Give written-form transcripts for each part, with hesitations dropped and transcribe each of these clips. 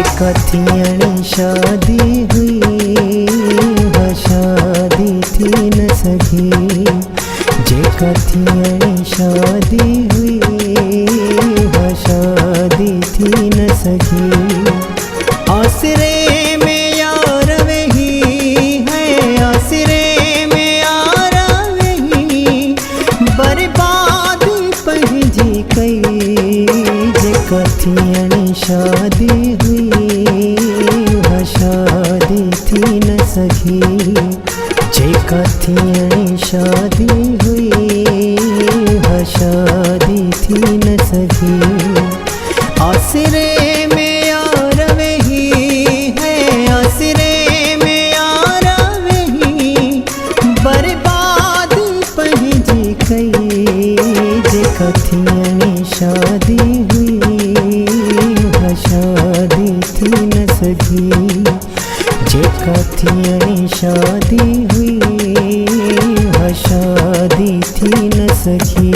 कथियणी शादी हुई शादी थी न सगी। जे कथियणी शादी हुई शादी थी न सगी। आसरे में यार वही है आसरे में यार वही बर्बाद पहजी कई। जे कथियणी शादी हुई शादी थी न सगी। जे कथियणी शादी हुई शादी थी न सगी। आसरे में यार वही है आसरे में यार वही बर्बाद पहजी कई। जे कथियणी शादी हुई शादी थी न सगी। जे कथियणी शादी हुई शादी थी न सगी।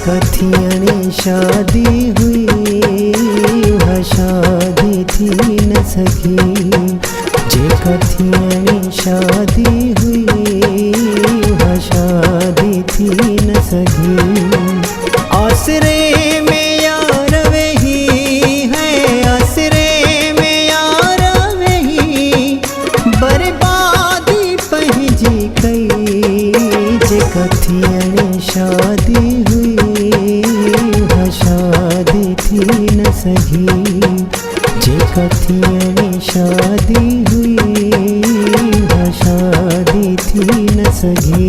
कथियणी शादी हुई शादी थी न सगी। जे कथियणी शादी हुई शादी थी न सगी। आसरे में यार वही है आसरे में यार वही बर्बादी पहजी कई। जे कथियणी शादी हुई शादी थी न सगी। जे कथियणी शादी हुई शादी थी न सगी।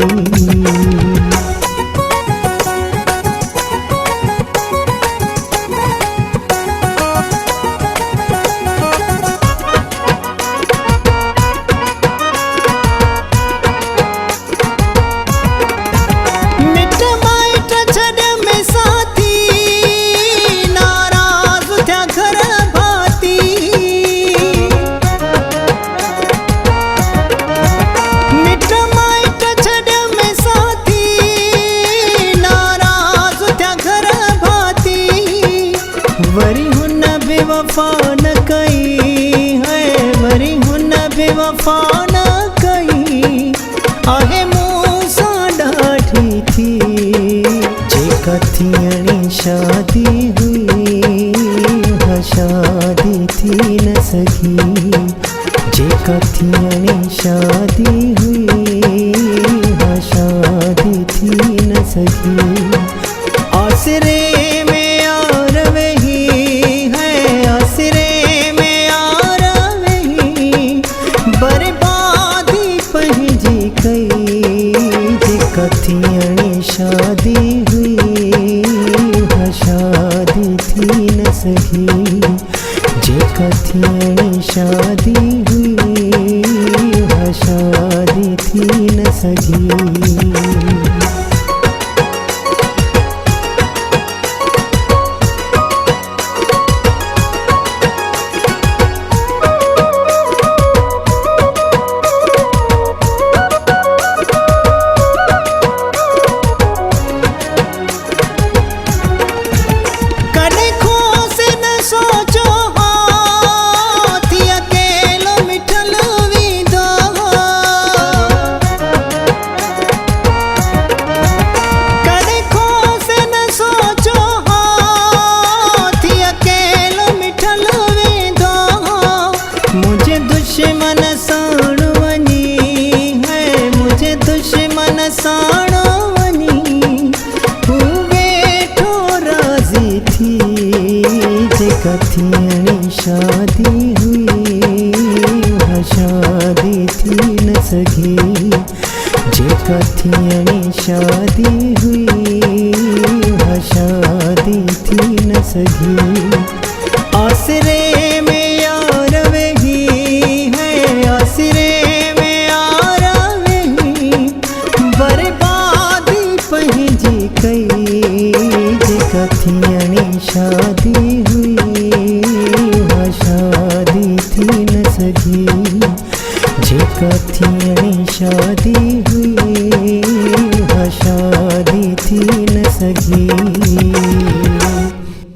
वरी हुन बेवफा न कई है वरी हुन बेवफा न कई आहे मूंसा ॾाढी थी। जे कथियणी शादी हुई शादी थी न सगी। जे कथियणी शादी हुई शादी थी न सगी। आसरे कथियणी शादी हुई शादी थी न सगी। जे कथियणी शादी हुई शादी थी न सगी। शादी हुई वहाँ शादी थी न सघी। जेका थियणी शादी हुई वहाँ शादी थी न सघी। आसरे में यार वही है, आसरे में यार वही, बर्बादी पंहिंजी कई। जेका थियणी शादी हुई वहाँ शादी थी न सघी। जेका थियणी शादी हुई वहाँ शादी थी न सघी।